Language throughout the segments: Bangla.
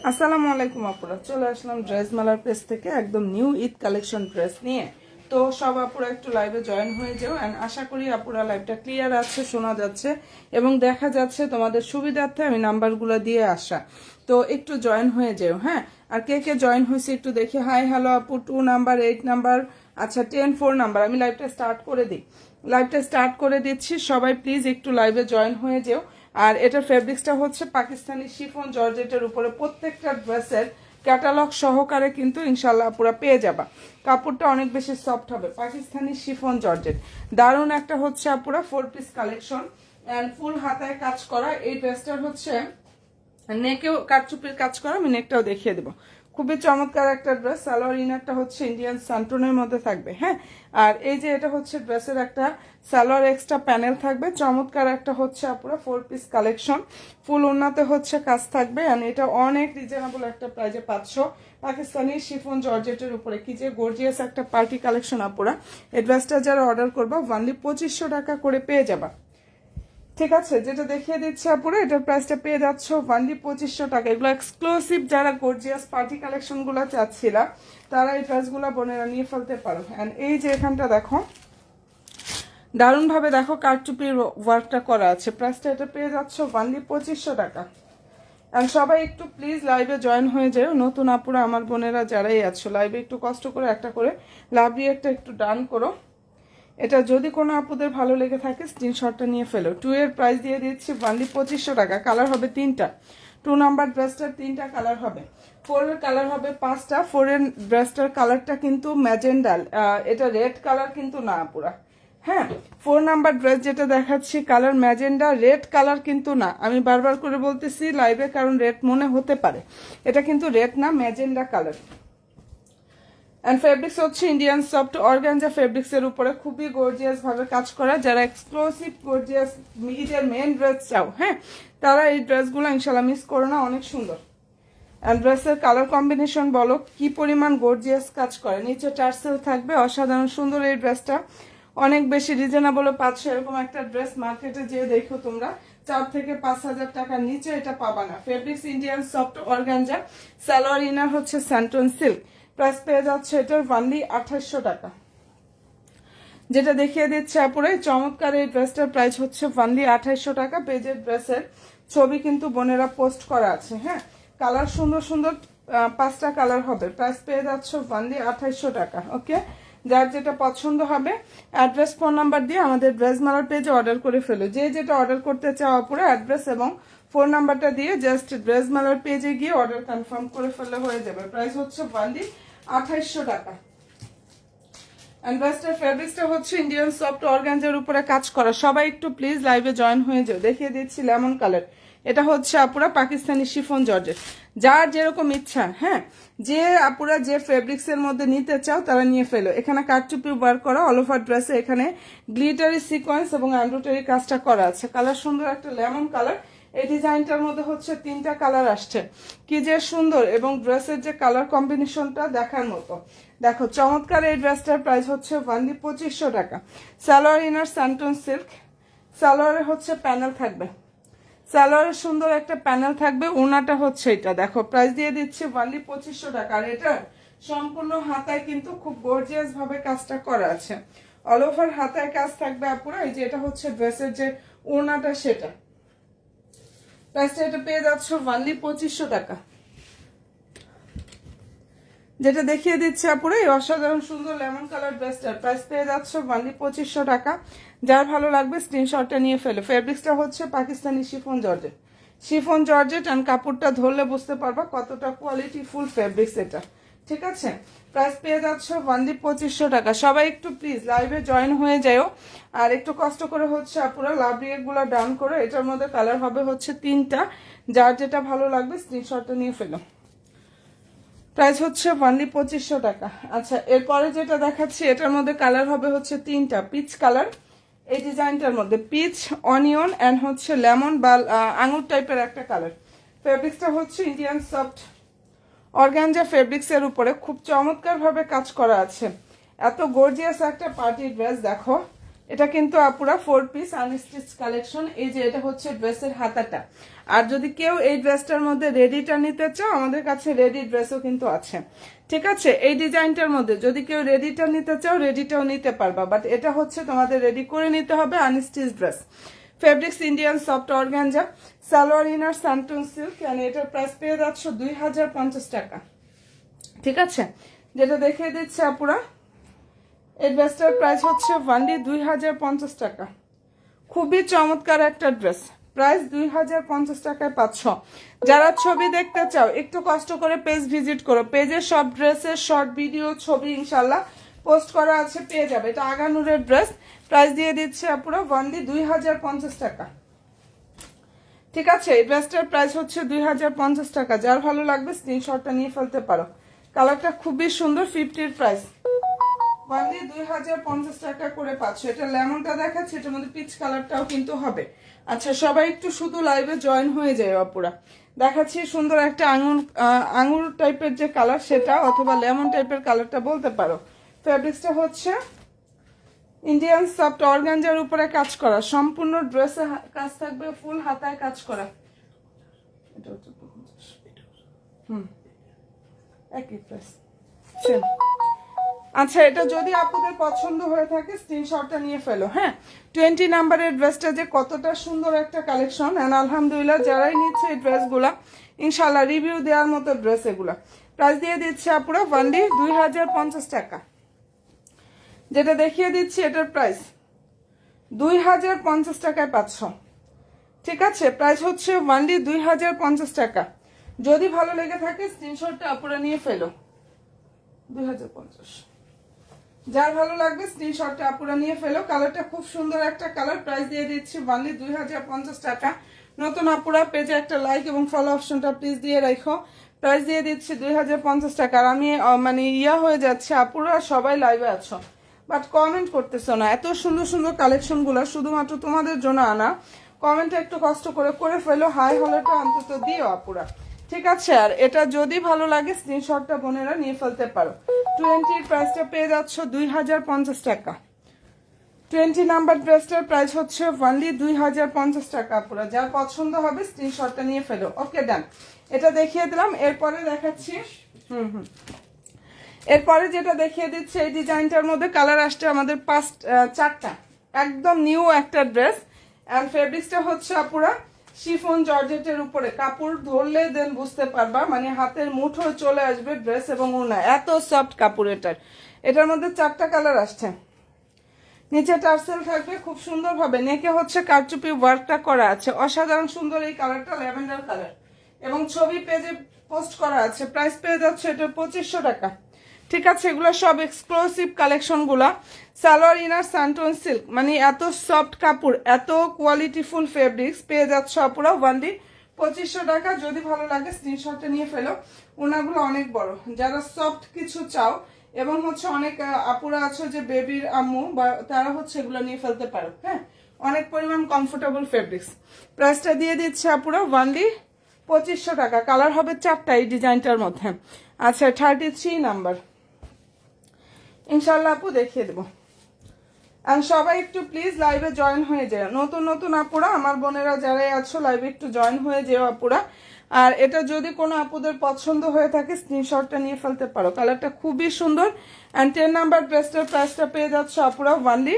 আসসালামু আলাইকুম আপুরা, চলে আসলাম ড্রেস মেলার পেজ থেকে একদম নিউ ঈদ কালেকশন ড্রেস নিয়ে। তো সব আপুরা একটু লাইভে জয়েন হয়ে যাও, এন্ড আশা করি আপুরা লাইভটা ক্লিয়ার আছে, শোনা যাচ্ছে এবং দেখা যাচ্ছে। তোমাদের সুবিধার্থে আমি নাম্বারগুলো দিয়ে আসা, তো একটু জয়েন হয়ে যাও। হ্যাঁ, আর কে কে জয়েন হয়েছে একটু দেখি। হাই হ্যালো আপু, 2 নাম্বার, 8 নাম্বার, আচ্ছা 10 4 নাম্বার। আমি লাইভটা স্টার্ট করে দিই, লাইভটা স্টার্ট করে দিচ্ছি। সবাই প্লিজ একটু লাইভে জয়েন হয়ে যেও। আর এটার ফেব্রিক্সটা হচ্ছে পাকিস্তানি শিফন জর্জেটের উপরে, প্রত্যেকটা ড্রেসের ক্যাটালগ সহকারে কিন্তু ইনশাল্লাহ পুরো পেয়ে যাবা। কাপড়টা অনেক বেশি সফট হবে, পাকিস্তানি শিফন জর্জেট। দারুণ একটা হচ্ছে আপুরা 4 পিস কালেকশন এন্ড ফুল হাতায় কাজ করা। এই ড্রেসটার হচ্ছে নেকেও কাটচুপির কাজ করা, আমি নেকটাও দেখিয়ে দেবো। খুবই চমৎকার একটা ড্রেস। সালোয়ার ইনারটা হচ্ছে ইন্ডিয়ান সান্টনের মধ্যে থাকবে। হ্যাঁ, আর এই যে এটা হচ্ছে ড্রেসের একটা সালোয়ার এক্সট্রা প্যানেল থাকবে। চমৎকার একটা হচ্ছে আপুরা 4 পিস কালেকশন, ফুল ওড়নাতে হচ্ছে কাজ থাকবে। আর এটা অনেক রিজনেবল একটা প্রাইজে পাচ্ছ, পাকিস্তানি শিফন জর্জেটের উপরে। কি যে গর্জিয়াস একটা পার্টি কালেকশন আপুরা। এই ড্রেসটা যারা অর্ডার করবা অনলি 2500 টাকা করে পেয়ে যাবা। ঠিক আছে, যেটা দেখিয়ে দিচ্ছে আপুরা, এটার প্রাইসটা পেয়ে যাচ্ছ অনলি 2500 টাকা। এগুলো এক্সক্লুসিভ, যারা গর্জিয়াস পার্টি কালেকশন গুলো চাচ্ছিলা তারা এই ড্রেসগুলো বোনেরা নিয়ে ফেলতে পারো। এন্ড এই যে এখানটা দেখো, দারুণ ভাবে দেখো কারচুপির ওয়ার্কটা করা আছে। প্রাইসটা এটা পেয়ে যাচ্ছ অনলি 2500 টাকা। এন্ড সবাই একটু প্লিজ লাইভে জয়েন হয়ে যাও। নতুন আপুরা আমার বোনেরা যারাই আছো, লাইভে একটু কষ্ট করে একটা করে লাভ রিয়েক্টটা একটু ডান করো। এটা যদি কোনো আপুদের ভালো লেগে থাকে স্ক্রিনশটটা নিয়ে ফেলো। 2 এর প্রাইস দিয়ে দিচ্ছি অনলি 2500 টাকা। কালার হবে 3টা। 2 নাম্বার ড্রেসটার 3টা কালার হবে। 4 এর কালার হবে 5টা। 4 এর ড্রেসটার কালারটা কিন্তু ম্যাজেন্ডাল, এটা রেড কালার কিন্তু না আপুরা। হ্যাঁ, 4 নাম্বার ড্রেস যেটা দেখাচ্ছি কালার ম্যাজেন্ডা, রেড কালার কিন্তু না। আমি বারবার করে বলতেছি লাইভে, কারণ রেড মনে হতে পারে, এটা কিন্তু রেড না, ম্যাজেন্ডা কালার। এন্ড ফেব্রিক্স হচ্ছে ইন্ডিয়ান সফট অর্গানজা ফেব্রিক্স এর উপরে, খুবই গর্জিয়াস ভাবে কাজ করা। যারা এক্সক্লুসিভ গর্জিয়াস ঈদের মেন ড্রেস চাও, হ্যাঁ, তারা এই ড্রেসগুলো ইনশাল্লাহ মিস করো না, অনেক সুন্দর। এন্ড ড্রেসের কালার কম্বিনেশন বলো কি পরিমাণ গর্জিয়াস কাজ করে। নিচে টার্সেল থাকবে, অসাধারণ সুন্দর এই ড্রেসটা। অনেক বেশি রিজনেবল পাচ্ছ। এরকম একটা ড্রেস মার্কেটে যেয়ে দেখো তোমরা 4 থেকে 5000 টাকার নিচে এটা পাবা না। Fabrics Indian soft organza, salwar inner হচ্ছে স্যান্টন সিল্ক। প্রাইস পেয়ে যাচ্ছে এটার অনলি 2800 টাকা। যেটা দেখিয়ে দিচ্ছে আপুরে চমৎকার এই ড্রেসটার প্রাইস হচ্ছে অনলি 2800 টাকা। পেজের ড্রেসের ছবি কিন্তু বোনেরা পোস্ট করা আছে। হ্যাঁ, কালার সুন্দর সুন্দর 5টা কালার হবে। প্রাইস পেয়ে যাচ্ছে অনলি 2800 টাকা। ওকে, যার যেটা পছন্দ হবে অ্যাড্রেস ফোন নাম্বার দিয়ে আমাদের ড্রেস মালার পেজে অর্ডার করে ফেলো। যে যেটা অর্ডার করতে চাও পুরো অ্যাড্রেস এবং ফোন নাম্বারটা দিয়ে জাস্ট ড্রেস মালার পেজে গিয়ে অর্ডার কনফার্ম করে ফেললে হয়ে যাবে। প্রাইস হচ্ছে অনলি 2800 টাকা। এন্ড ড্রেসটার ফেব্রিক্সটা হচ্ছে ইন্ডিয়ান সফট অর্গানজার উপরে কাজ করা। সবাই একটু প্লিজ লাইভে জয়েন হয়ে যাও। দেখিয়ে দিচ্ছি লেমন কালার। এটা হচ্ছে আপুরা পাকিস্তানি শিফন জর্জেট। যার যেরকম ইচ্ছা, হ্যাঁ, যে আপুরা যে ফেব্রিক্সের মধ্যে নিতে চাও তারা নিয়ে ফেলো। এখানে কারচুপি ওয়ার্ক করা অল ওভার ড্রেসে এখানে গ্লিটারি সিকোয়েন্স এবং এমব্রয়ডারি কাজটা করা আছে। কালার সুন্দর একটা লেমন কালার। এই ডিজাইনটার মধ্যে হচ্ছে 3টা কালার আসছে, কি যে সুন্দর, এবং ড্রেসের যে কালার কম্বিনেশনটা দেখার মতো। দেখো চমৎকার এই ড্রেসটার প্রাইস হচ্ছে অনলি 2500 টাকা। সালোয়ার ইনার স্যান্টন সিল্ক, সালোয়ারে হচ্ছে প্যানেল থাকবে, সালোয়ারের সুন্দর একটা প্যানেল থাকবে। ওনাটা হচ্ছে এটা, দেখো প্রাইস দিয়ে দিচ্ছে অনলি 2500 টাকা। আর এটা সম্পূর্ণ হাতায় কিন্তু খুব গর্জিয়াস ভাবে কাজটা করা আছে, অল ওভার হাতায় কাজ থাকবে আপুরা। এই যে এটা হচ্ছে ড্রেসের যে ওনাটা, সেটা প্রাইসটা এটা পেয়ে যাচ্ছ অনলি 2500 টাকা। যেটা দেখিয়ে দিচ্ছে আপুরা এই অসাধারণ সুন্দর লেমন কালার ড্রেসটার প্রাইস পেয়ে যাচ্ছ অনলি 2500 টাকা। যার ভালো লাগবে স্ক্রিনশটটা নিয়ে ফেলো। ফেব্রিক্সটা হচ্ছে Pakistani chiffon georgette, chiffon georgette, and কাপড়টা ধরলে বুঝতে পারবা কতটা কোয়ালিটি ফুল ফেব্রিক্স এটা, ঠিক আছে। প্রাইস পেয়ে যাচ্ছ অনলি 2500 টাকা। সবাই একটু প্লিজ লাইভে জয়েন হয়ে যাও, আর একটু কষ্ট করে হচ্ছে আপুরা লাভ রিয়েক্টগুলো ডান করো। এটার মধ্যে কালার হবে হচ্ছে 3টা, যার যেটা ভালো লাগবে স্ক্রিনশটটা নিয়ে ফেলো। প্রাইস হচ্ছে অনলি 2500 টাকা। আচ্ছা, এরপরে যেটা দেখাচ্ছি এটার মধ্যে কালার হবে হচ্ছে 3টা, পিচ কালার। এই ডিজাইনটার মধ্যে পিচ, অনিয়ন অ্যান্ড হচ্ছে লেমন বা আঙুর টাইপের একটা কালার। ফেব্রিক্সটা হচ্ছে ইন্ডিয়ান সফট অর্গানজা ফেব্রিক্সের উপরে খুব চমৎকার ভাবে কাজ করা আছে। এত গর্জিয়াস একটা পার্টি ড্রেস। দেখো এটা কিন্তু আপুরা 4 পিস আনস্টিচ কালেকশন। এই যে এটা হচ্ছে ড্রেসের হাতাটা। আর যদি কেউ এই ড্রেসটার মধ্যে রেডিটা নিতে চাও, আমাদের কাছে রেডি ড্রেসও কিন্তু আছে, ঠিক আছে। এই ডিজাইনটার মধ্যে যদি কেউ রেডিটা নিতে চাও রেডিটাও নিতে পারবা, বাট এটা হচ্ছে তোমাদের রেডি করে নিতে হবে unstitch dress. Fabrics Indian soft organza, salwar inner স্যান্টন সিল্ক, মানে এটার প্রাইস পেয়ে যাচ্ছ 2050 টাকা, ঠিক আছে। যেটা দেখিয়ে দিচ্ছে আপুরা এই ড্রেসটার প্রাইস হচ্ছে অনলি 2050 টাকা। খুবই চমৎকার একটা ড্রেস, প্রাইস 2050 টাকায় পাচ্ছ। যারা ছবি দেখতে চাও একটু কষ্ট করে পেজ ভিজিট করো, পেজে সব ড্রেসের শর্ট ভিডিও ছবি ইনশাল্লাহ পোস্ট করা আছে, পেয়ে যাবে। এটা আগানুরের ড্রেস, প্রাইস দিয়ে দিচ্ছে আপুরা অনলি 2050 টাকা, ঠিক আছে। এই ড্রেসটার প্রাইস হচ্ছে 2050 টাকা। যার ভালো লাগবে স্ক্রিনশটটা নিয়ে ফেলতে পারো। কালারটা খুবই সুন্দর, 50 প্রাইস অনলি 2050 টাকা করে পাচ্ছ। এটা লেমনটা দেখাচ্ছে, এটার মধ্যে পিচ কালারটাও কিন্তু হবে। আচ্ছা, সবাই একটু শুধু লাইভে জয়েন হয়ে যায় আপুরা। দেখাচ্ছি সুন্দর একটা আঙুর টাইপের যে কালার সেটা, অথবা লেমন টাইপের কালারটা বলতে পারো। ফেব্রিক্সটা হচ্ছে ইন্ডিয়ান সফট অর্গানজার উপরে কাজ করা, সম্পূর্ণ ড্রেসে কাজ থাকবে, ফুল হাতায় কাজ করা। এটা হচ্ছে একই প্রাইস সেম। আচ্ছা, এটা যদি আপনাদের পছন্দ হয়ে থাকে স্ক্রিনশটটা নিয়ে ফেলো। হ্যাঁ, 20 নাম্বারের ড্রেসটা যে কতটা সুন্দর একটা কালেকশন, এন্ড আলহামদুলিল্লাহ যারাই নিচ্ছে এই ড্রেসগুলা ইনশাল্লাহ রিভিউ দেওয়ার মতো ড্রেস এগুলা। প্রাইস দিয়ে দিচ্ছে আপুরা অনলি 2050 টাকা। যেটা দেখিয়ে দিচ্ছি এটার প্রাইস 2050 টাকায় পাচ্ছ, ঠিক আছে। প্রাইস হচ্ছে অনলি 2050 টাকা। যদি ভালো লেগে থাকে স্ক্রিনশটটা আপুরা নিয়ে ফেলো। 2050, যার ভালো লাগবে স্ক্রিনশটটা আপুরা নিয়ে ফেলো। কালারটা খুব সুন্দর একটা কালার, প্রাইস দিয়ে দিচ্ছি অনলি 2050 টাকা। নতুন আপুরা পেজে একটা লাইক এবং ফলো অপশনটা প্লিজ দিয়ে রাখো। প্রাইস দিয়ে দিচ্ছি 2050 টাকা। আর আমি মানে হয়ে যাচ্ছে, আপুরা সবাই লাইভে আছো বাট কমেন্ট করতেছো না। এত সুন্দর সুন্দর কালেকশনগুলো শুধুমাত্র তোমাদের জন্য আনা। কমেন্টটা একটু কষ্ট করে ফেলো, হাই হলেটা অন্তত দিও আপুরা, ঠিক আছে। আর এটা যদি ভালো লাগে স্ক্রিনশটটা বোনেরা নিয়ে ফেলতে পারো। 20 প্রাইসটা পেয়ে যাচ্ছ 2050 টাকা। 20 নাম্বার ড্রেসটার প্রাইস হচ্ছে অনলি 2050 টাকা আপুরা। যা পছন্দ হবে স্ক্রিনশটটা নিয়ে ফেলো। ওকে ডান, এটা দেখিয়ে দিলাম। এরপরে দেখাচ্ছি এরপরে যেটা দেখিয়ে দিচ্ছে এই ডিজাইনটার মধ্যে কালার আসছে আমাদের 4টা, একদম নিউ একটা ড্রেস। এন্ড ফেব্রিক্সটা হচ্ছে আপুরা শিফন জর্জেটের উপরে, কাপড় ধরলে দেন বুঝতে পারবা, মানে হাতের মুঠো চলে আসবে ড্রেস এবং ওড়না, এত সফট কাপড় এটার। এটার মধ্যে 4টা কালার আসছে। নিচে টার্সেল থাকবে খুব সুন্দরভাবে, নেকে হচ্ছে কারচুপি ওয়ার্কটা করা আছে, অসাধারণ সুন্দর এই কালারটা, ল্যাভেন্ডার কালার, এবং ছবি পেজে পোস্ট করা আছে। প্রাইস পেয়ে যাচ্ছে এটা 2500 টাকা। ঠিক আছে, এগুলো সব এক্সক্লুসিভ কালেকশনগুলা। সালোয়ার ইনার স্যান্টন সিল্ক, মানে এত সফট কাপড়, এত কোয়ালিটিফুল ফেব্রিক্স পেয়ে যাচ্ছে আপুরা ওয়ানলি 2500 টাকা। যদি ভালো লাগে স্ক্রিনশটটা নিয়ে ফেলো। ওনাগুলো অনেক বড়, যারা সফট কিছু চাও এবং হচ্ছে অনেক আপুরা আছে যে বেবির আম্মু বা তারা হচ্ছে এগুলো নিয়ে ফেলতে পারো। হ্যাঁ, অনেক পরিমাণ কমফোর্টেবল ফেব্রিক্স। প্রাইসটা দিয়ে দিচ্ছে আপুরা ওয়ানলি 2500 টাকা। কালার হবে 4টা এই ডিজাইনটার মধ্যে। আচ্ছা, 33 নাম্বার ইনশাল্লাহ আপু দেখিয়ে দেবো। আর সবাই একটু প্লিজ লাইভে জয়েন হয়ে যায়, নতুন নতুন আপুরা, আমার বোনেরা যারাই আছো লাইভে একটু জয়েন হয়ে যেও আপুরা। আর এটা যদি কোনো আপুদের পছন্দ হয়ে থাকে স্ক্রিনশটটা নিয়ে ফেলতে পারো। কালারটা খুবই সুন্দর। অ্যান্ড 10 নাম্বার ড্রেসটার প্রাইসটা পেয়ে যাচ্ছে আপুরা ওয়ানলি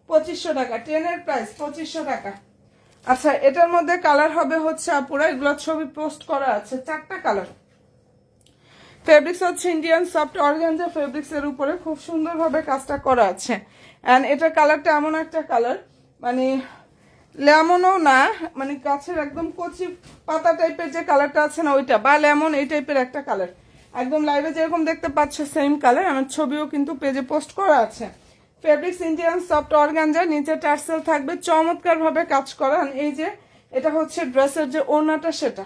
2500 টাকা। 10-এর প্রাইস 2500 টাকা। আচ্ছা, এটার মধ্যে কালার হবে হচ্ছে আপুরা, এগুলো ছবি পোস্ট করা আছে, 4টা কালার। ফেব্রিক্স হচ্ছে ইন্ডিয়ান সফট অর্গানজা ফেব্রিক্স এর উপরে খুব সুন্দরভাবে কাজটা করা আছে। অ্যান্ড এটার কালারটা এমন একটা কালার, মানে লেমনও না, মানে গাছের একদম কচি পাতা টাইপের যে কালারটা আছে না ওইটা, বা লেমন এই টাইপের একটা কালার। একদম লাইভে যেরকম দেখতে পাচ্ছ সেম কালার। আমার ছবিও কিন্তু পেজে পোস্ট করা আছে। ফেব্রিক্স ইন্ডিয়ান সফট অর্গানজা, নিচে টার্সেল থাকবে, চমৎকার ভাবে কাজ করা। এই যে এটা হচ্ছে ড্রেসের যে ওড়নাটা, সেটা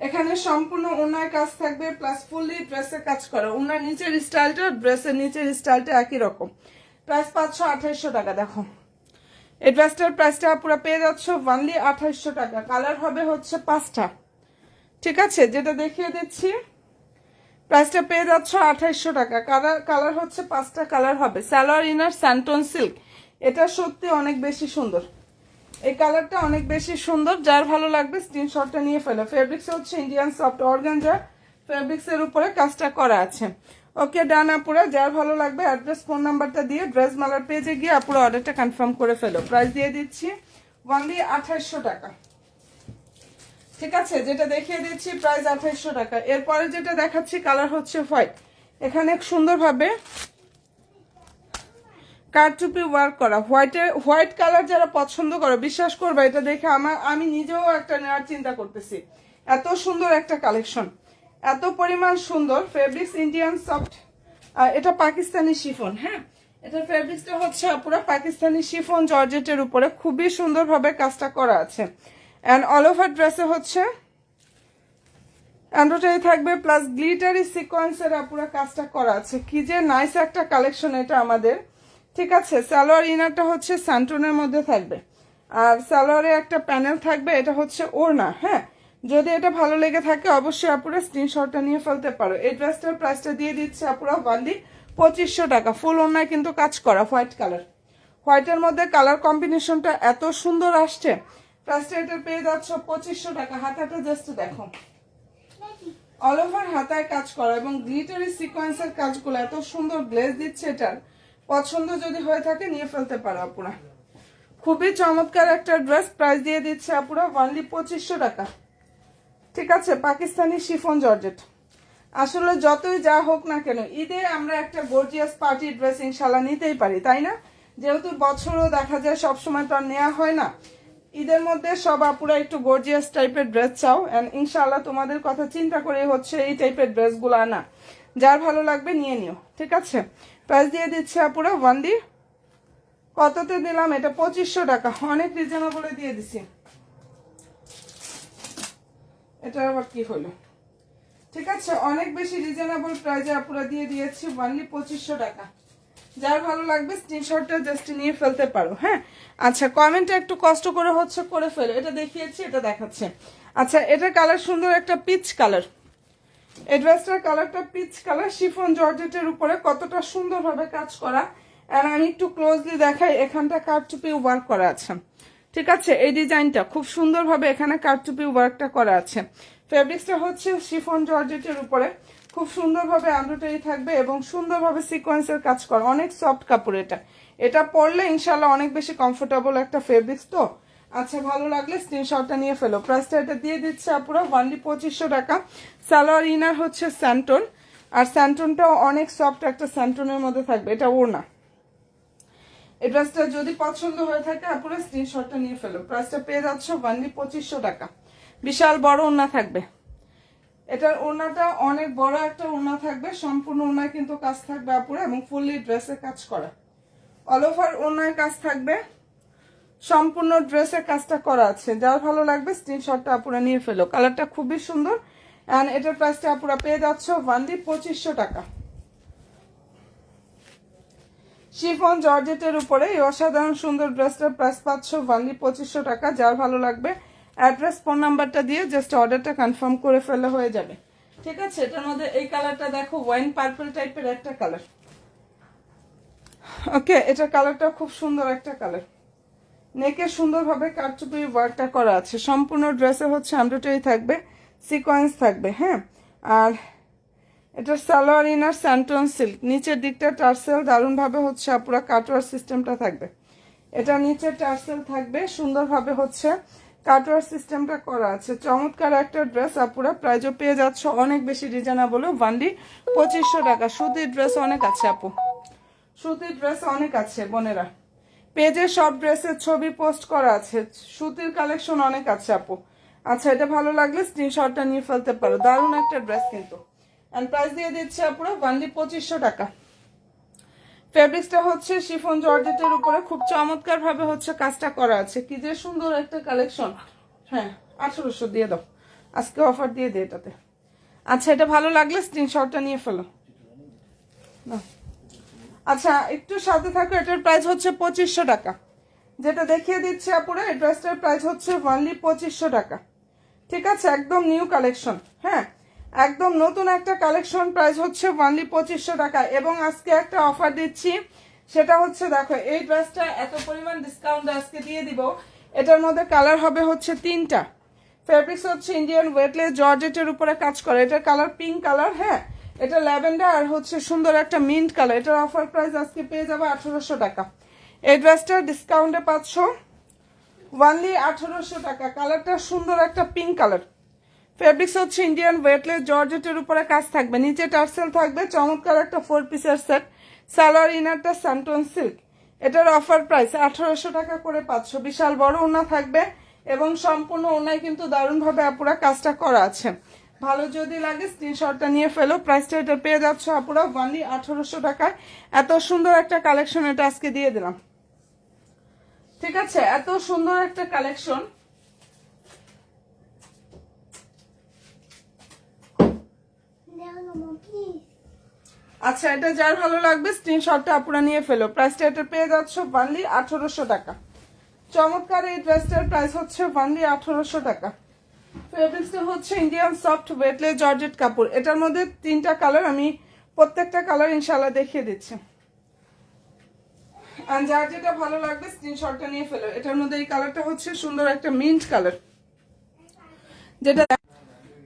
এখানে সম্পূর্ণ ওনার কাজ থাকবে, প্লাস ফুললি ড্রেসে কাজ করা। ওনার নিচের স্টাইলটা, ড্রেসের নিচের স্টাইলটা একই রকম। প্রাইস 528 টাকা। দেখো এই ড্রেসটার প্রাইসটা পুরো পেয়ে যাচ্ছ ওয়ানলি 2800 টাকা। কালার হবে হচ্ছে 5টা। ঠিক আছে, যেটা দেখিয়ে দিচ্ছি প্রাইসটা পেয়ে যাচ্ছ 2800 টাকা। কালার হচ্ছে 5টা কালার হবে। সালোয়ার ইনার স্যান্টন সিল্ক, এটা সত্যি অনেক বেশি সুন্দর। এই কালারটা অনেক বেশি সুন্দর, যার ভালো লাগবে স্ক্রিনশটটা নিয়ে ফেলো। ফেব্রিক্স হচ্ছে ইন্ডিয়ান সফট অর্গানজা ফেব্রিক্স এর উপরে কাজটা করা আছে। ওকে ডান আপুরা, যার ভালো লাগবে অ্যাড্রেস ফোন নাম্বারটা দিয়ে ড্রেস মালার পেজে গিয়ে আপুরা অর্ডারটা কনফার্ম করে ফেলো। প্রাইস দিয়ে দিচ্ছি ওয়ানলি 2800 টাকা। ঠিক আছে, যেটা দেখিয়ে দিচ্ছি প্রাইস 2800 টাকা। এরপরে যেটা দেখাচ্ছি কালার হচ্ছে হোয়াইট, এখানে সুন্দরভাবে কারচুপি ওয়ার্ক করা। হোয়াইট কালার যারা পছন্দ করো বিশ্বাস করবে এটা দেখে আমি নিজেও একটা নেওয়ার চিন্তা করতেছি। এত সুন্দর একটা কালেকশন, এত পরিমাণ সুন্দর। ফেব্রিক্স ইন্ডিয়ান সফট, এটা পাকিস্তানি শিফন। হ্যাঁ, এটার ফেব্রিক্সটা হচ্ছে পুরো পাকিস্তানি শিফন জর্জেটের উপরে খুবই সুন্দরভাবে কাজটা করা আছে। অ্যান্ড অল ওভার ড্রেসে হচ্ছে এমব্রয়ডারি থাকবে, প্লাস গ্লিটারি সিকোয়েন্সের পুরো কাজটা করা আছে। কি যে নাইস একটা কালেকশন এটা আমাদের। ঠিক আছে, সালোয়ার ইনারটা হচ্ছে স্যান্টনের মধ্যে থাকবে, আর সালোয়ারে একটা প্যানেল থাকবে, এটা হচ্ছে ওড়না। হ্যাঁ, যদি এটা ভালো লেগে থাকে অবশ্যই আপুরা স্ক্রিনশটটা নিয়ে ফেলতে পারো। এই ড্রেসটার প্রাইসটা দিয়ে দিচ্ছে আপুরা ওয়ানলি 2500 টাকা। ফুল ওড়নায় কিন্তু কাজ করা, হোয়াইট কালার। হোয়াইটের মধ্যে কালার কম্বিনেশনটা এত সুন্দর আসছে। প্রাইসটা এটা পেয়ে যাচ্ছ 2500 টাকা। হাতাটা জাস্ট দেখো, অল ওভার হাতায় কাজ করা এবং গ্লিটারি সিকোয়েন্সের কাজগুলো এত সুন্দর গ্লেজ দিচ্ছে। এটার পছন্দ যদি হয়ে থাকে নিয়ে ফেলতে পারো আপুরা। খুবই চমৎকার একটা ড্রেস। প্রাইস দিয়ে দিচ্ছে আপুরা ওয়ানলি 2500 টাকা। ঠিক আছে, পাকিস্তানি শিফন জর্জেট। আসলে যতই যা হোক না কেন ঈদে আমরা একটা গর্জিয়াস পার্টি ড্রেস ইনশাল্লাহ নিতেই পারি, তাই না? যেহেতু বছরও দেখা যায় সবসময় তো আর নেওয়া হয় না। ঈদের মধ্যে সব আপুরা একটু গর্জিয়াস টাইপের ড্রেস চাও, এন্ড ইনশাল্লাহ তোমাদের কথা চিন্তা করে হচ্ছে এই টাইপের ড্রেসগুলো আনা। যার ভালো লাগবে নিয়ে নিও। ঠিক আছে, প্রাইস দিয়ে দিচ্ছে আপুরা ওয়ানলি, কততে দিলাম এটা 2500 টাকা। অনেক রিজনেবলে দিয়ে দিছি। এটা আবার কি হলো? ঠিক আছে, অনেক বেশি রিজনেবল প্রাইসে আপুরা দিয়ে দিয়েছি ওয়ানলি 2500 টাকা। যার ভালো লাগবে স্ক্রিনশটটা জাস্ট নিয়ে ফেলতে পারো। হ্যাঁ, আচ্ছা, কমেন্টটা একটু কষ্ট করে হচ্ছে করে ফেলো। এটা দেখিয়েছি, এটা দেখাচ্ছে। আচ্ছা, এটা কালার সুন্দর একটা পিচ কালার। এই ড্রেসটার কালারটা পিচ কালার, শিফন জর্জেটের উপরে কতটা সুন্দরভাবে কাজ করা। আর আমি একটু ক্লোজলি দেখাই, এখানটা কারচুপি ওয়ার্ক করা আছে। ঠিক আছে, এই ডিজাইনটা খুব সুন্দরভাবে এখানে কারচুপি ওয়ার্কটা করা আছে। ফেব্রিক্সটা হচ্ছে শিফন জর্জেটের উপরে খুব সুন্দরভাবে এমব্রয়ডারি থাকবে এবং সুন্দরভাবে সিকোয়েন্সের কাজ করা। অনেক সফট কাপড় এটা। এটা পরলে ইনশাল্লাহ অনেক বেশি কমফোর্টেবল একটা ফেব্রিক্স তো। আচ্ছা, ভালো লাগলে স্ক্রিনশটটা নিয়ে ফেলো। প্রাইসটা এটা দিয়ে দিচ্ছে আপুরা ওয়ানলি 2500 টাকা। সালোয়ার ইনার হচ্ছে স্যান্টন, আর স্যান্টনটাও অনেক সফট একটা স্যান্টনের মধ্যে থাকবে, এটা ওড়না। এই ড্রেসটা যদি পছন্দ হয়ে থাকে আপনারা স্ক্রিনশটটা নিয়ে ফেলো। প্রাইসটা পেয়ে যাচ্ছ অনলি 2500 টাকা। বিশাল বড় ওড়না থাকবে, এটার ওড়নাটা অনেক বড় একটা ওড়না থাকবে, সম্পূর্ণ ওড়নায় কিন্তু কাজ থাকবে আপুরা এবং ফুললি ড্রেসে কাজ করা, অল ওভার ওড়নায় কাজ থাকবে, সম্পূর্ণ ড্রেসের কাজটা করা আছে। যার ভালো লাগবে স্ক্রিনশটটা আপুরা নিয়ে ফেলো। কালারটা খুবই সুন্দর অ্যান্ড এটার প্রাইসটা আপুরা পেয়ে যাচ্ছ অনলি 2500 টাকা। শিফন জর্জেটের উপরে এই অসাধারণ সুন্দর ড্রেসটার প্রাইস পাচ্ছ অনলি 2500 টাকা। যার ভালো লাগবে অ্যাড্রেস ফোন নাম্বারটা দিয়ে জাস্ট অর্ডারটা কনফার্ম করে ফেলে হয়ে যাবে, ঠিক আছে। এটার মধ্যে এই কালারটা দেখো, ওয়াইন পার্পল টাইপের একটা কালার। ওকে, এটার কালারটা খুব সুন্দর একটা কালার। নেকে সুন্দরভাবে কারচুপি ওয়ার্কটা করা আছে, সম্পূর্ণ ড্রেসে হচ্ছে এমব্রয়ডারি থাকবে, সিকোয়েন্স থাকবে, হ্যাঁ। আর এটার সালোয়ার ইনার স্যান্টন সিল্ক, নিচের দিকটা টার্সেল দারুণভাবে হচ্ছে পুরো কাটওয়ার সিস্টেমটা থাকবে। এটা নিচে টার্সেল থাকবে, সুন্দরভাবে হচ্ছে কাটওয়ার সিস্টেমটা করা আছে। চমৎকার একটা ড্রেস আপুরা, প্রাইজও পেয়ে যাচ্ছ অনেক বেশি রিজনেবল, অনলি 2500 টাকা। সুতির ড্রেস অনেক আছে আপু, সুতির ড্রেস অনেক আছে বোনেরা। পেজে সব ড্রেসের ছবি পোস্ট করা আছে, সুতির কালেকশন অনেক আছে আপু। আচ্ছা, এটা ভালো লাগলে স্ক্রিনশটটা নিয়ে ফেলতে পারো, দারুণ একটা ড্রেস কিন্তু। এন্ড প্রাইস দিয়ে দিচ্ছে আপুরা অনলি 2500 টাকা। ফেব্রিক্সটা হচ্ছে শিফন জর্জেটের উপরে খুব চমৎকার ভাবে হচ্ছে কাজটা করা আছে, কি যে সুন্দর একটা কালেকশন। হ্যাঁ, 1800 দিয়ে দাও, আজকে অফার দিয়ে দিই এটাতে। আচ্ছা, এটা ভালো লাগলে স্ক্রিনশটটা নিয়ে ফেলো না। আচ্ছা, একটু সাথে থাকো, এটার প্রাইস হচ্ছে 2500 টাকা। যেটা দেখিয়ে দিচ্ছে আপুরা, এই ড্রেসটার প্রাইস হচ্ছে অনলি 2500 টাকা, ঠিক আছে। একদম নিউ কালেকশন, হ্যাঁ, একদম নতুন একটা কালেকশন। প্রাইস হচ্ছে অনলি 2500 টাকা। এবং আজকে একটা অফার দিচ্ছি, সেটা হচ্ছে দেখো, এই ড্রেসটা এত পরিমাণ ডিসকাউন্ট আজকে দিয়ে দিব। এটার মধ্যে কালার হবে হচ্ছে 3টা। ফেব্রিক্স হচ্ছে ইন্ডিয়ান ওয়েটলেস জর্জেটের উপরে কাজ করে। এটার কালার পিঙ্ক কালার, হ্যাঁ, এটা ল্যাভেন্ডার আর হচ্ছে সুন্দর একটা মিন্ট কালার। এটার অফার প্রাইস আজকে পেয়ে যাবে 1800 টাকা। এই ড্রেসটা ডিসকাউন্টে পাচ্ছ অনলি 1800 টাকা। কালারটা সুন্দর একটা পিঙ্ক কালার। ফেব্রিক্স হচ্ছে ইন্ডিয়ান ওয়েটলেস জর্জেটের উপরে কাজ থাকবে, নিচে টার্সেল থাকবে, চমৎকার একটা 4 পিসের সেট। সালোয়ার ইনারটা স্যান্টন সিল্ক। এটার অফার প্রাইস 1800 টাকা করে পাচ্ছ। বিশাল বড় ওড়না থাকবে এবং সম্পূর্ণ ওড়নায় কিন্তু দারুণভাবে আপুরা কাজটা করা আছে। ভালো যদি লাগে স্ক্রিনশটটা নিয়ে ফেলো। প্রাইসটা এটা পেয়ে যাচ্ছ আপুরা অনলি 1800 টাকায়। এত সুন্দর একটা কালেকশন এটা আজকে দিয়ে দিলাম, ঠিক আছে। এত সুন্দর একটা কালেকশন। আচ্ছা, এটা যার ভালো লাগবে স্ক্রিনশটটা আপুরা নিয়ে ফেলো। প্রাইসটা এটা পেয়ে যাচ্ছ অনলি 1800 টাকা। চমৎকার এই ড্রেসটার প্রাইস হচ্ছে অনলি 1800 টাকা। ফেব্রিক্সটা হচ্ছে ইন্ডিয়ান সফট ওয়েটলেস জর্জেট কাপড়। এটার মধ্যে 3টা কালার, আমি প্রত্যেকটা কালার ইনশাল্লাহ দেখিয়ে দিচ্ছি। আর যার যেটা ভালো লাগবে স্ক্রিনশটটা নিয়ে ফেলো। এটার মধ্যে এই কালারটা হচ্ছে সুন্দর একটা মিন্ট কালার, যেটা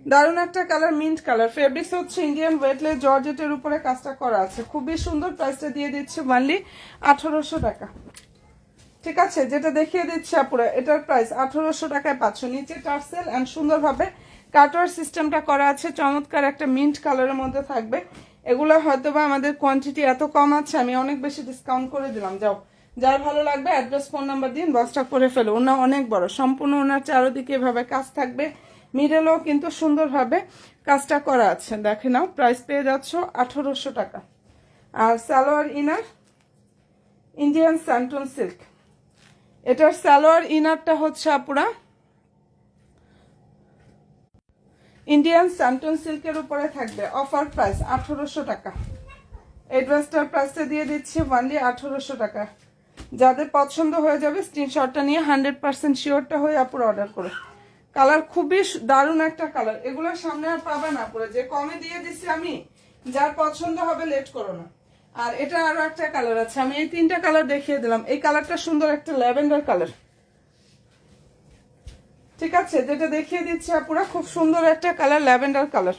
দারুণ একটা কালার, মিন্ট কালার। ফেব্রিক্স হচ্ছে ইন্ডিয়ান ওয়েটলেস জর্জেটের উপরে কাজটা করা আছে, খুবই সুন্দর। প্রাইসটা দিয়ে দিচ্ছে অনলি 1800 টাকা, ঠিক আছে। যেটা দেখিয়ে দিচ্ছে আপুরা, এটার প্রাইস 1800 টাকায় পাচ্ছ। নিচে টার্সেল এন্ড সুন্দরভাবে কাটওয়ার সিস্টেমটা করা আছে, চমৎকার একটা মিন্ট কালারের মধ্যে থাকবে। এগুলো হয়তোবা আমাদের কোয়ান্টিটি এত কম আছে, আমি অনেক বেশি ডিসকাউন্ট করে দিলাম। যাও, যার ভালো লাগবে অ্যাড্রেস ফোন নাম্বার দিন, বক্সটা করে ফেলো। ওনা অনেক বড়, সম্পূর্ণ ওনার চারোদিকে এভাবে কাজ থাকবে, মিডলেও কিন্তু সুন্দরভাবে কাজটা করা আছে। দেখে নাও, প্রাইস পেয়ে যাচ্ছ 1800 টাকা। আর সালোয়ার ইনার ইন্ডিয়ান স্যান্টন সিল্ক। এটার সালোয়ার ইনারটা হচ্ছে আপুরা ইন্ডিয়ান স্যান্টন সিল্কের উপরে থাকবে। অফার প্রাইস 1800 টাকা। এই ড্রেসটার প্রাইসটা দিয়ে দিচ্ছি অনলি 1800 টাকা। যাদের পছন্দ হয়ে যাবে স্ক্রিনশটটা নিয়ে 100% শিওরটা হয়ে আপুরা অর্ডার করে। কালার খুবই দারুণ একটা কালার, এগুলোর সামনে আর পাবে না পুরো, যে কমে দিয়ে দিচ্ছি আমি। যার পছন্দ হবে লেট করো না। আর এটা আরো একটা কালার আছে, আমি এই 3টা কালার দেখিয়ে দিলাম। এই কালারটা সুন্দর একটা ল্যাভেন্ডার কালার, ঠিক আছে। যেটা দেখিয়ে দিচ্ছি আপুরা, খুব সুন্দর একটা কালার, ল্যাভেন্ডার কালার।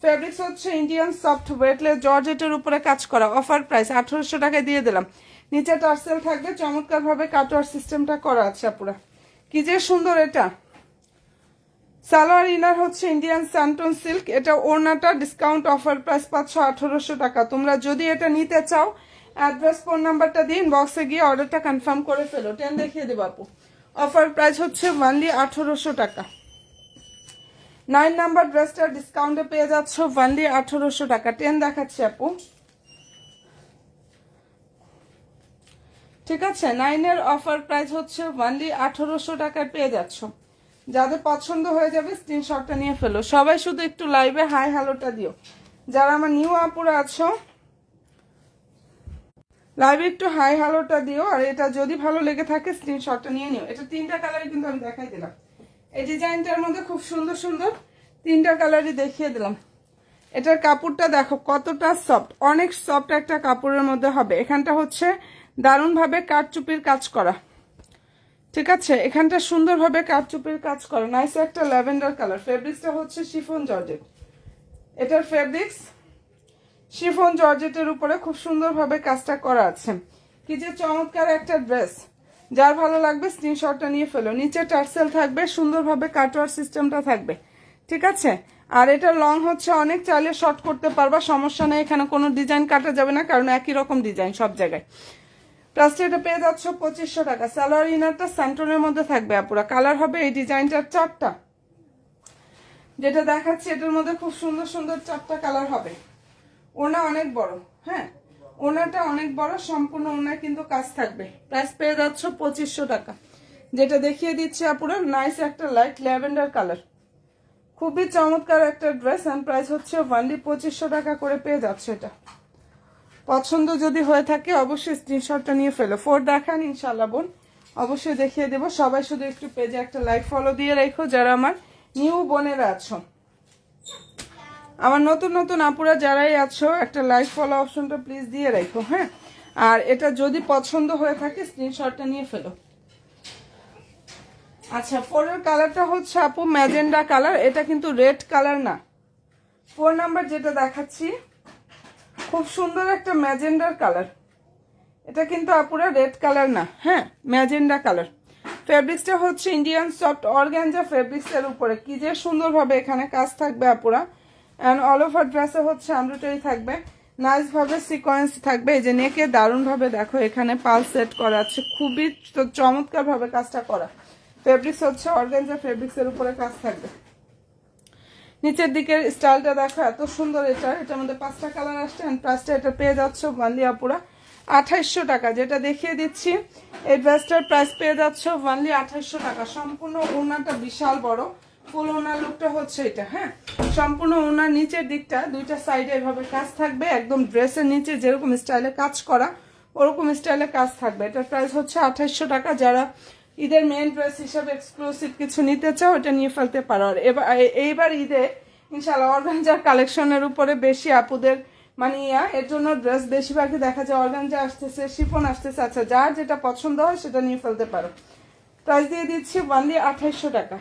ফেব্রিক্স হচ্ছে ইন্ডিয়ান সফট ওয়েটলেস জর্জেটের উপরে কাজ করা। অফার প্রাইস 1800 টাকায় দিয়ে দিলাম। নিচে টার্সেল থাকবে, চমৎকার ভাবে কাটওয়ার সিস্টেমটা করা আছে আপুরা, কি যে সুন্দর। এটা সালোয়ার ইনার হচ্ছে ইন্ডিয়ান স্যান্টন সিল্ক, এটা ওড়নাটা ডিসকাউন্ট অফার প্রাইস 500-1800 টাকা। তোমরা যদি এটা নিতে চাও অ্যাড্রেস ফোন নাম্বারটা দিয়ে ইনবক্সে গিয়ে অর্ডারটা কনফার্ম করে ফেলো। 10 দেখিয়ে দেবো আপু। অফার প্রাইস হচ্ছে অনলি 1800 টাকা। 9 নাম্বার ড্রেসটা ডিসকাউন্টে পেয়ে যাচ্ছ অনলি 1800 টাকা। 10 দেখাচ্ছি আপু, ঠিক আছে। 9 এর অফার প্রাইস হচ্ছে অনলি 1800 টাকায় পেয়ে যাচ্ছ। যাদের পছন্দ হয়ে যাবে স্ক্রিনশটটা নিয়ে ফেলো। সবাই শুধু একটু লাইভে হাই হ্যালোটা দিও। যারা আমার নিউ আপুরা আছো লাইভে একটু হাই হ্যালোটা দিও। আর এটা যদি ভালো লেগে থাকে স্ক্রিনশটটা নিয়ে নিও। এটা 3টা কালারই কিন্তু আমি দেখাই দিলাম। এই ডিজাইনটার মধ্যে খুব সুন্দর সুন্দর 3টা কালারই দেখিয়ে দিলাম। এটার কাপড়টা দেখো কতটা সফট, অনেক সফট একটা কাপড়ের মধ্যে হবে। এখানটা হচ্ছে দারুণভাবে কাঠচুপির কাজ করা, ঠিক আছে। এখানটা সুন্দরভাবে কাঠচুপির কাজ করা, নাইস একটা ল্যাভেন্ডার কালার। ফেব্রিক্সটা হচ্ছে শিফন জর্জেট। এটার ফেব্রিক্স শিফন জর্জেটের উপরে খুব সুন্দরভাবে কাজটা করা আছে। কি যে চমৎকার একটা ড্রেস, যার ভালো লাগবে স্ক্রিনশটটা নিয়ে ফেলো। নিচে টার্সেল থাকবে, সুন্দরভাবে কাটওয়ার সিস্টেমটা থাকবে, ঠিক আছে। আর এটা লং হচ্ছে অনেক, চাইলে শর্ট করতে পারবা, সমস্যা নেই। এখানে কোনো ডিজাইন কাটা যাবে না, কারণ একই রকম ডিজাইন সব জায়গায়। প্লাস্টিক এটা পেয়ে যাচ্ছ 2500 টাকা। সালোয়ার ইনারটা স্যান্টনের মধ্যে থাকবে আপুরা। কালার হবে এই ডিজাইনটার 4টা, যেটা দেখাচ্ছি এটার মধ্যে খুব সুন্দর সুন্দর 4টা কালার হবে। ওনা অনেক বড়, হ্যাঁ ওনাটা অনেক বড়, সম্পূর্ণ ওনায় কিন্তু কাজ থাকবে। প্রাইস পেয়ে যাচ্ছ 2500 টাকা। যেটা দেখিয়ে দিচ্ছি আপুরা নাইস একটা লাইট ল্যাভেন্ডার কালার, খুবই চমৎকার একটা ড্রেস। এন্ড প্রাইস হচ্ছে অনলি 2500 টাকা করে পেয়ে যাচ্ছে। এটা পছন্দ যদি হয়ে থাকে অবশ্যই স্ক্রিনশটটা নিয়ে ফেলো। 4 দেখান ইনশাল্লাহ বোন, অবশ্যই দেখিয়ে দেবো। সবাই শুধু একটু পেজে একটা লাইক ফলো দিয়ে রেখো যারা আমার নিউ বোনেরা আছো। আমার নতুন নতুন আপুরা যারাই আছো একটা লাইক ফলো অপশনটা প্লিজ দিয়ে রেখো, হ্যাঁ। আর এটা যদি পছন্দ হয়ে থাকে স্ক্রিনশটটা নিয়ে ফেলো। আচ্ছা, 4 কালারটা হচ্ছে আপু ম্যাজেন্ডা কালার, এটা কিন্তু রেড কালার না। 4 নাম্বার যেটা দেখাচ্ছি খুব সুন্দর একটা ম্যাজেন্ডার কালার, এটা কিন্তু আপুরা রেড কালার না, হ্যাঁ ম্যাজেন্ডা কালার। ফেব্রিক্সটা হচ্ছে ইন্ডিয়ান সফট অর্গানজা ফেব্রিক্সের উপরে কি যে সুন্দরভাবে এখানে কাজ থাকবে আপুরা। অ্যান্ড অল ওভার ড্রেসে হচ্ছে এমব্রয়ডারি থাকবে, নাইস ভাবে সিকোয়েন্স থাকবে। এই যে নেকে দারুণ ভাবে দেখো এখানে পাল সেট করা আছে, খুবই চমৎকার ভাবে কাজটা করা। ফেব্রিক্স হচ্ছে অর্গানজা ফেব্রিক্সের উপরে কাজ থাকবে। নিচের দিকের স্টাইলটা দেখো এত সুন্দর। এটার মধ্যে 5টা কালার আসছে। এন্ড প্রাইসটা এটা পেয়ে যাচ্ছ অনলি আপুরা 2800 টাকা। যেটা দেখিয়ে দিচ্ছি এই ড্রেসটার প্রাইস পেয়ে যাচ্ছ অনলি 2800 টাকা। সম্পূর্ণ ওড়নাটা বিশাল বড়, ফুল ওড়নার লুকটা হচ্ছে এটা, হ্যাঁ। সম্পূর্ণ ওড়নার নিচের দিকটা 2টা সাইডে এভাবে কাজ থাকবে, একদম ড্রেসের নিচে যেরকম স্টাইলে কাজ করা ওরকম স্টাইলে কাজ থাকবে। এটার প্রাইস হচ্ছে 2800 টাকা। যারা ঈদের মেন ড্রেস হিসাবে এক্সক্লুসিভ কিছু নিতে চাও এটা নিয়ে ফেলতে পারো। আর এইবার ঈদে ইনশাআল্লাহ অর্গানজার কালেকশনের উপরে বেশি আপুদের মানে এর জন্য ড্রেস বেশিরভাগই দেখা যায় অর্গানজা আসতেছে, শিফন আসতেছে। আচ্ছা, যার যেটা পছন্দ হয় সেটা নিয়ে ফেলতে পারো। প্রাইস দিয়ে দিচ্ছি অনলি 2800 টাকা।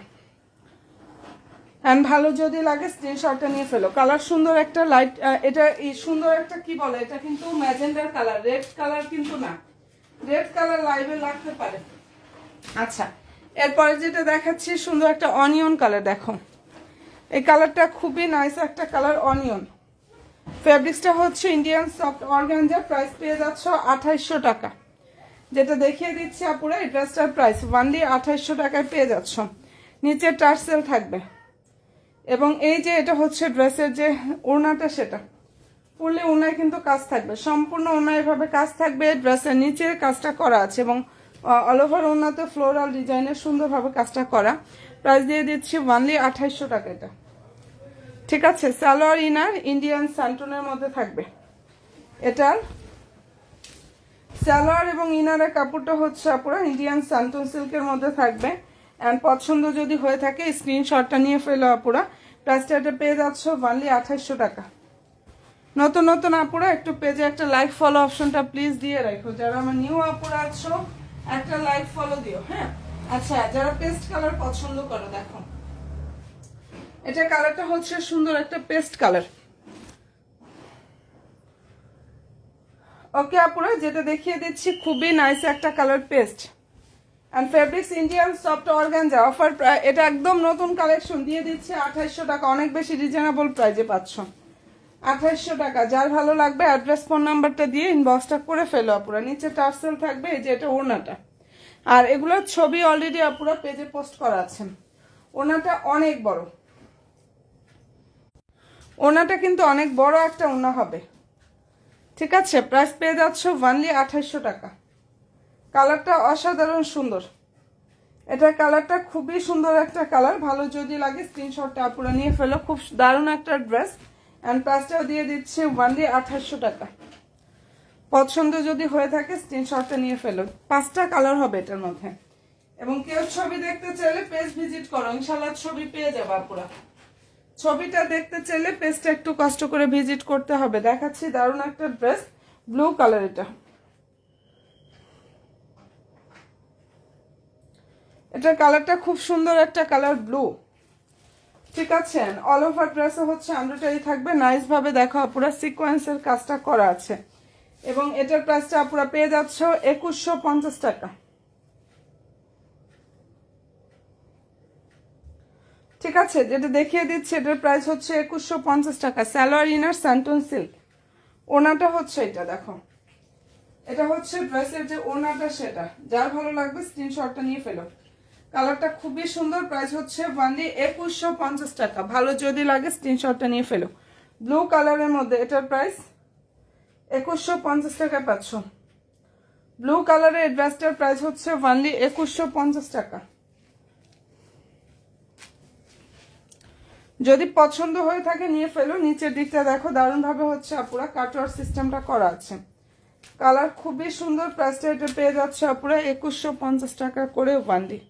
এন্ড ভালো যদি লাগে স্ক্রিনশটটা নিয়ে ফেলো। কালার সুন্দর একটা লাইট, এটা এই সুন্দর একটা কি বলে, এটা কিন্তু ম্যাজেন্ডার কালার, রেড কালার কিন্তু না। রেড কালার লাইভে লাগতে পারে। আচ্ছা, এরপরে যেটা দেখাচ্ছি সুন্দর একটা অনিয়ন কালার। দেখো এই কালারটা খুবই নাইস একটা কালার, অনিয়ন। ফেব্রিক্সটা হচ্ছে ইন্ডিয়ান সফট অর্গানজা। প্রাইস পেয়ে যাচ্ছ 2800 টাকা। যেটা দেখিয়ে দিচ্ছি আপুরা এই ড্রেসটার প্রাইস অনলি 2800 টাকায় পেয়ে যাচ্ছ। নিচে টার্সেল থাকবে এবং এই যে এটা হচ্ছে ড্রেসের যে ওড়নাটা সেটা পুরলে ওড়নায় কিন্তু কাজ থাকবে, সম্পূর্ণ ওড়নায় এভাবে কাজ থাকবে। ড্রেসের নিচে কাজটা করা আছে এবং অল ওভার ওড়নাতে ফ্লোরাল ডিজাইনের সুন্দরভাবে কাজটা করা। প্রাইস দিয়ে দিচ্ছি অনলি 2800 টাকা এটা, ঠিক আছে। সালোয়ার ইনার ইন্ডিয়ান স্যান্টনের মধ্যে থাকবে। এটার সালোয়ার এবং ইনারের কাপড়টা হচ্ছে আপুরা ইন্ডিয়ান স্যান্টন সিল্কের মধ্যে থাকবে। অ্যান্ড পছন্দ যদি হয়ে থাকে স্ক্রিনশটটা নিয়ে ফেলো আপুরা। প্রাইসটা এটা পেয়ে যাচ্ছ অনলি 2800 টাকা। নতুন নতুন আপুরা একটু পেজে একটা লাইক ফলো অপশনটা প্লিজ দিয়ে রাখো। যারা আমার নিউ আপুরা আছো একটা লাইক ফলো দিও, হ্যাঁ। আচ্ছা, যারা পেস্ট কালার পছন্দ করো দেখো এটা কালারটা হচ্ছে সুন্দর একটা পেস্ট কালার। ওকে আপুরা, যেটা দেখিয়ে দিচ্ছি খুবই নাইস একটা colour paste. And fabrics Indian soft organza offer, এটা একদম নতুন কালেকশন, দিয়ে দিচ্ছে 2800 টাকা, অনেক বেশি রিজনেবল প্রাইজে পাচ্ছ। 2800 টাকা। যার ভালো লাগবে অ্যাড্রেস ফোন নাম্বারটা দিয়ে ইনবক্সটা করে ফেলো আপুরা। নিচে টার্সেল থাকবে, এই যে এটা ওড়নাটা, আর এগুলোর ছবি অলরেডি আপুরা পেজে পোস্ট করা আছে। ওড়নাটা অনেক বড়, ওড়নাটা কিন্তু অনেক বড় একটা ওড়না হবে, ঠিক আছে। প্রাইস পেয়ে যাচ্ছ অনলি 2800 টাকা। কালারটা অসাধারণ সুন্দর, এটার কালারটা খুবই সুন্দর একটা কালার। ভালো যদি লাগে স্ক্রিনশটটা আপুরা নিয়ে ফেলো। খুব দারুণ একটা ড্রেস, অ্যান্ড প্রাইসটাও দিয়ে দিচ্ছে অনলি 2800 টাকা। পছন্দ যদি হয়ে থাকে স্ক্রিনশটটা নিয়ে ফেলো। 5টা কালার হবে এটার মধ্যে, এবং কেউ ছবি দেখতে চাইলে পেজ ভিজিট করো, ইনশাল্লাহ ছবি পেয়ে যাবে আপুরা। ছবিটা দেখতে চাইলে পেজটা একটু কষ্ট করে ভিজিট করতে হবে। দেখাচ্ছি দারুণ একটা ড্রেস, ব্লু কালার। এটার কালারটা খুব সুন্দর একটা কালার, ব্লু, ঠিক আছে। অল ওভার ড্রেসে হচ্ছে এমব্রয়ডারি থাকবে, নাইস ভাবে দেখো পুরো সিকোয়েন্সের কাজটা করা আছে, এবং এটার প্রাইসটা আপুরা পেয়ে যাচ্ছ 2150 টাকা, ঠিক আছে। যেটা দেখিয়ে দিচ্ছি এটার প্রাইস হচ্ছে 2150 টাকা। সালোয়ার ইনার স্যান্টন সিল্ক, ওনাটা হচ্ছে এটা, দেখো এটা হচ্ছে ড্রেসের যে ওনাটা, সেটা যার ভালো লাগবে স্ক্রিনশটটা নিয়ে ফেলো। কালারটা খুবই সুন্দর, প্রাইস হচ্ছে অনলি 2150 টাকা। ভালো যদি লাগে স্ক্রিনশটটা নিয়ে ফেলো। ব্লু কালারের মধ্যে এটার প্রাইস 2150 টাকায় পাচ্ছ। ব্লু কালারের এই ড্রেসটার প্রাইস হচ্ছে অনলি 2150 টাকা। যদি পছন্দ হয়ে থাকে নিয়ে ফেলো। নিচের দিকটা দেখো দারুণভাবে হচ্ছে আপুরা কাটওয়ার্ক সিস্টেমটা করা আছে। কালার খুবই সুন্দর, প্রাইসটা এটা পেয়ে যাচ্ছে আপুরা 2150 টাকা করে ওয়ানলি।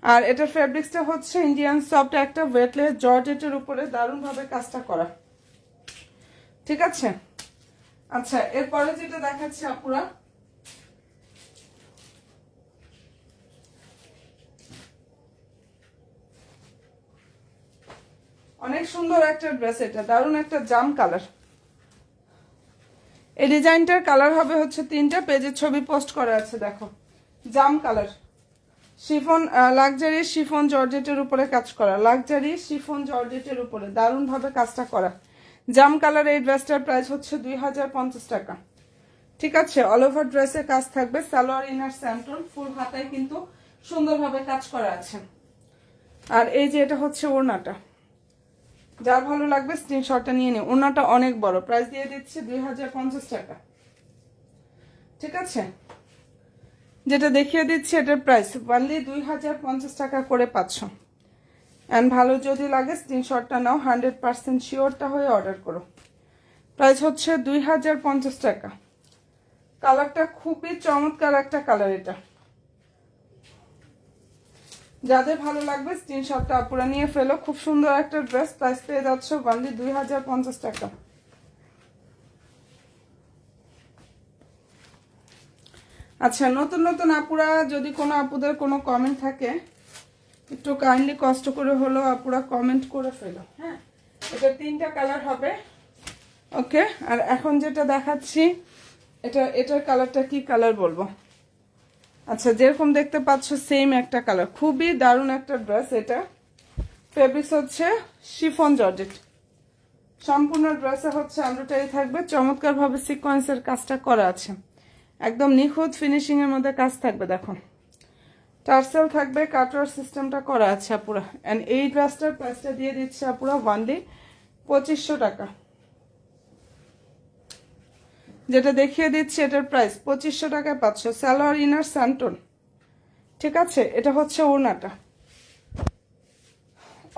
আর এটার ফেব্রিক্সটা হচ্ছে ইন্ডিয়ান সফট একটা ওয়েটলেস জর্জেটের উপরে দারুণভাবে কাজটা করা, ঠিক আছে। আচ্ছা, এরপরে যেটা দেখাচ্ছি আপুরা, অনেক সুন্দর একটা ড্রেস, এটা দারুণ একটা জাম কালার। এই ডিজাইনটার কালার হবে হচ্ছে 3টা, পেজের ছবি পোস্ট করা আছে, দেখো জাম কালার, শিফন লাক্সারি শিফন জর্জেটের উপরে কাজ করা, লাক্সারি শিফন জর্জেটের উপরে দারুণভাবে কাজটা করা জাম কালার। এই ড্রেসটার প্রাইস হচ্ছে 2050 টাকা, ঠিক আছে। অল ওভার ড্রেসে কাজ থাকবে, সালোয়ার ইনার স্যান্টন, ফুল হাতায় কিন্তু সুন্দরভাবে কাজ করা আছে। আর এই যে এটা হচ্ছে ওড়নাটা, যার ভালো লাগবে স্ক্রিনশটটা নিয়ে নিও। ওড়নাটা অনেক বড়, প্রাইস দিয়ে দিচ্ছি 2050 টাকা, ঠিক আছে। যেটা দেখিয়ে দিচ্ছি এটার প্রাইস অনলি 2050 টাকা করে পাচ্ছ। অ্যান্ড ভালো যদি লাগে স্ক্রিনশটটা নাও, 100% শিওরটা হয়ে অর্ডার করো। প্রাইস হচ্ছে 2050 টাকা। কালারটা খুবই চমৎকার একটা কালার, এটা যাদের ভালো লাগবে স্ক্রিনশটটা আপুরা নিয়ে ফেলো। খুব সুন্দর একটা ড্রেস, প্রাইস পেয়ে যাচ্ছ অনলি 2050 টাকা। আচ্ছা, নতুন নতুন আপুরা যদি কোনো আপুদের কোনো কমেন্ট থাকে একটু কাইন্ডলি কষ্ট করে হলো আপুরা কমেন্ট করে ফেলো, হ্যাঁ। এটা 3টা কালার হবে, ওকে। আর এখন যেটা দেখাচ্ছি এটার কালারটা কি কালার বলবো, আচ্ছা যেরকম দেখতে পাচ্ছ সেম একটা কালার, খুবই দারুণ একটা ড্রেস। এটা ফেব্রিক্স হচ্ছে শিফন জর্জেট, সম্পূর্ণ ড্রেসে হচ্ছে এমব্রয়ডারি থাকবে, চমৎকার ভাবে সিকোয়েন্সের কাজটা করা আছে, একদম নিখুঁত ফিনিশিং এর মধ্যে কাজ থাকবে। দেখো টার্সেল থাকবে, কাটওয়ার্ক সিস্টেমটা করা আছে আপুরা। এন্ড এই ড্রেসটার প্রাইসটা দিয়ে দিচ্ছে আপুরা অনলি 2500 টাকা। যেটা দেখিয়ে দিচ্ছি এটার প্রাইস 2500 টাকায় পাচ্ছ। সালোয়ার ইনার স্যান্টন, ঠিক আছে। এটা হচ্ছে ওড়নাটা,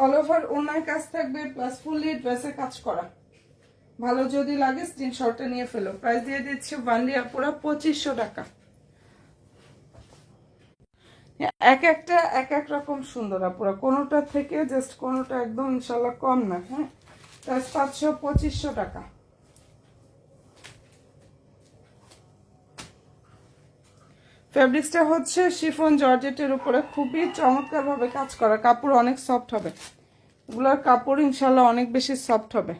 অল ওভার ওড়নায় কাজ থাকবে, প্লাস ফুললি ড্রেসে কাজ করা। ভালো যদি লাগে স্ক্রিনশটটা নিয়ে ফেলো। প্রাইস দিয়ে দিচ্ছি অনলি আপুরা 2500 টাকা। এক একটা এক এক রকম সুন্দর আপুরা, কোনোটা থেকে জাস্ট কোনোটা একদম ইনশাল্লাহ কম না, হ্যাঁ। প্রাইস পাচ্ছ 2500 টাকা। ফেব্রিক্সটা হচ্ছে শিফন জর্জেটের উপরে, খুবই চমৎকার ভাবে কাজ করা, কাপড় অনেক সফট হবে, এগুলোর কাপড় ইনশাল্লাহ অনেক বেশি সফট হবে।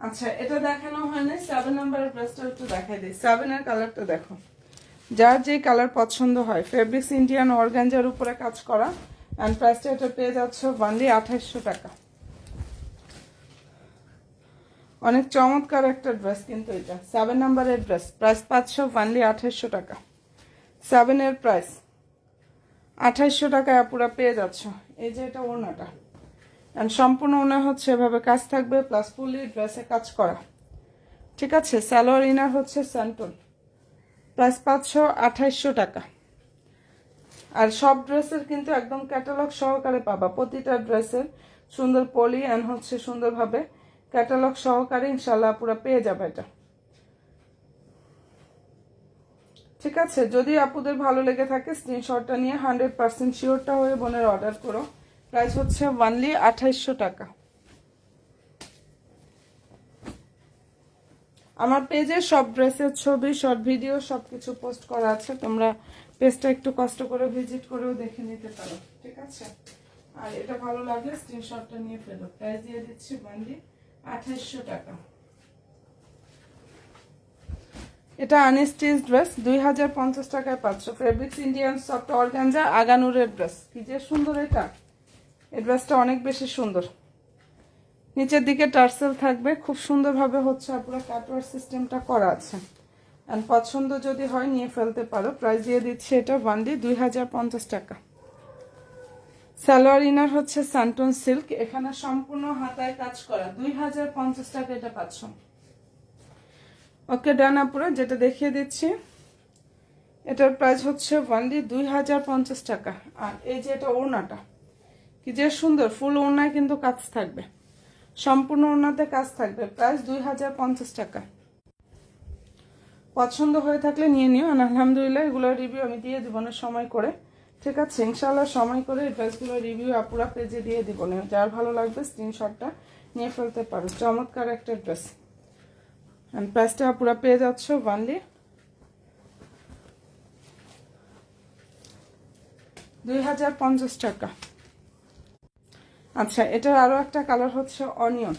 আচ্ছা, এটা দেখানো হয়নি, 7 নাম্বারের ড্রেসটা একটু দেখাই দিই। 7 এর কালারটা দেখো, যার যে কালার পছন্দ হয়। ফেব্রিক্স ইন্ডিয়ান অর্গানজার উপরে কাজ করা, অ্যান্ড প্রাইসটা এটা পেয়ে যাচ্ছে অনলি 2800 টাকা। অনেক চমৎকার একটা ড্রেস কিন্তু এটা 7 নাম্বারের ড্রেস, প্রাইস 500, অনলি 2800 টাকা। 7 এর প্রাইস 2800 টাকায় পুরো পেয়ে যাচ্ছ। এই যে এটা ওড়নাটা, অ্যান্ড সম্পূর্ণ ওড়না হচ্ছে এভাবে কাজ থাকবে, প্লাস ফুলি ড্রেসে কাজ করা। ঠিক আছে, সালোয়ার ইনার হচ্ছে স্যান্টন, প্রাইস 500-2800 টাকা। আর সব ড্রেসের কিন্তু একদম ক্যাটালগ সহকারে পাবা, প্রতিটা ড্রেসের সুন্দর পলি অ্যান্ড হচ্ছে সুন্দরভাবে ক্যাটালগ সহকারে ইনশাল্লাহ পুরো পেয়ে যাবে এটা। ঠিক আছে, যদি আপুদের ভালো লেগে থাকে স্ক্রিনশটটা নিয়ে 100% শিওরটা হয়ে বোনের অর্ডার করো। প্রাইস হচ্ছে অনলি 2800 টাকা। আমার পেজে সব ড্রেসের ছবি, শর্ট ভিডিও সবকিছু পোস্ট করা আছে, তোমরা পেজটা একটু কষ্ট করে ভিজিট করেও দেখে নিতে পারো। ঠিক আছে, আর এটা ভালো লাগলে স্ক্রিনশটটা নিয়ে ফেলো। প্রাইস দিয়ে দিচ্ছি অনলি 2800 টাকা। এটা আনস্টিচ ড্রেস, 2050 টাকায় পাচ্ছ। ফেব্রিক্স ইন্ডিয়ান সফট অর্গানজা আগানুরের ড্রেস, কি যে সুন্দর এটা। এই ড্রেসটা অনেক বেশি সুন্দর, নিচের দিকে টার্সেল থাকবে, খুব সুন্দরভাবে হচ্ছে পুরো কাটওয়ার সিস্টেমটা করা আছে। অ্যান্ড পছন্দ যদি হয় নিয়ে ফেলতে পারো। প্রাইস দিয়ে দিচ্ছি এটা অনলি 2050 টাকা। সালোয়ার ইনার হচ্ছে স্যান্টন সিল্ক, এখানে সম্পূর্ণ হাতায় কাজ করা, 2050 টাকা এটা পাচ্ছ। ওকে ডান আপুরা, যেটা দেখিয়ে দিচ্ছি এটার প্রাইস হচ্ছে অনলি 2050 টাকা। আর এই যে এটা ওড়নাটা, কি যে সুন্দর, ফুল ওড়নায় কিন্তু কাজ থাকবে, সম্পূর্ণ ওড়নাতে কাজ থাকবে, প্রাইস 2050 টাকা। পছন্দ হয়ে থাকলে নিয়ে নিও। আর আলহামদুলিল্লাহ এগুলোর রিভিউ আমি দিয়ে দিব না সময় করে। ঠিক আছে, ইনশাল্লাহ সময় করে এই ড্রেসগুলোর রিভিউ আপুরা পেজে দিয়ে দিব না। যার ভালো লাগবে স্ক্রিনশটটা নিয়ে ফেলতে পারো। চমৎকার একটা ড্রেস, অ্যান্ড প্রাইসটা পুরো পেয়ে যাচ্ছ অনলি 2050 টাকা। আচ্ছা, এটার আরো একটা কালার হচ্ছে অনিয়ন,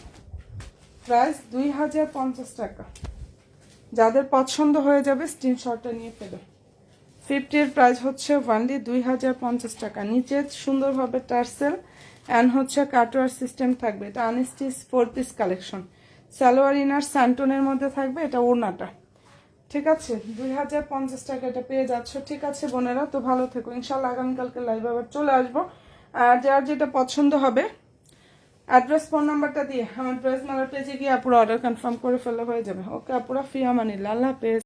প্রাইস 2050 টাকা। যাদের পছন্দ হয়ে যাবে স্ক্রিনশটটা নিয়ে ফেলো। 50 এর প্রাইস হচ্ছে অনলি 2050 টাকা। নিচে সুন্দরভাবে টার্সেল অ্যান্ড হচ্ছে কাটওয়ার সিস্টেম থাকবে। এটা unstitch 4 piece collection, salwar inner স্যান্টনের মধ্যে থাকবে, এটা ওড়নাটা। ঠিক আছে, 2050 টাকা এটা পেয়ে যাচ্ছ। ঠিক আছে বোনেরা, তো ভালো থেকো। ইনশাল্লাহ আগামীকালকে লাইভ আবার চলে আসবো। আর যার যেটা পছন্দ হবে অ্যাড্রেস, ফোন নাম্বারটা দিয়ে আমার ড্রেস মেলার পেজে গিয়ে আপুরা অর্ডার কনফার্ম করে ফেলে হয়ে যাবে। ওকে আপুরা, ফি আমানিল্লাহ, আল্লাহ হাফেজ।